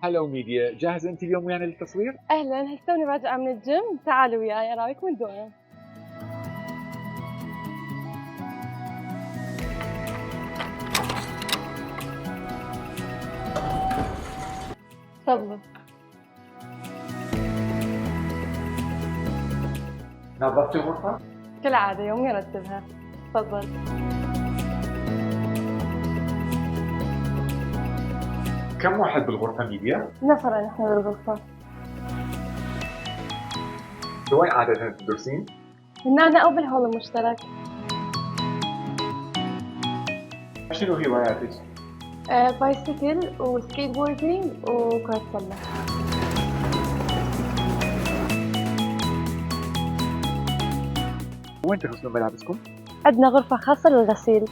هلا ميديا، جاهزة أنت اليوم ويانا للتصوير؟ أهلاً، هسه توني راجعة من الجيم، تعالوا وياي أراويكم الدنيا. تفضلوا. نظفتي الغرفة؟ كالعادة يومي أرتبها. تفضل. كم واحد بالغرفة ميديا؟ نفر نحن بالغرفة. وين عادة تدرسين؟ هنا أو بالهول المشترك. شنو هواياتك؟ بايسكل وسكيت بوردينج وكرة سلة. وين تغسلون ملابسكم؟ عندنا غرفة خاصة للغسيل.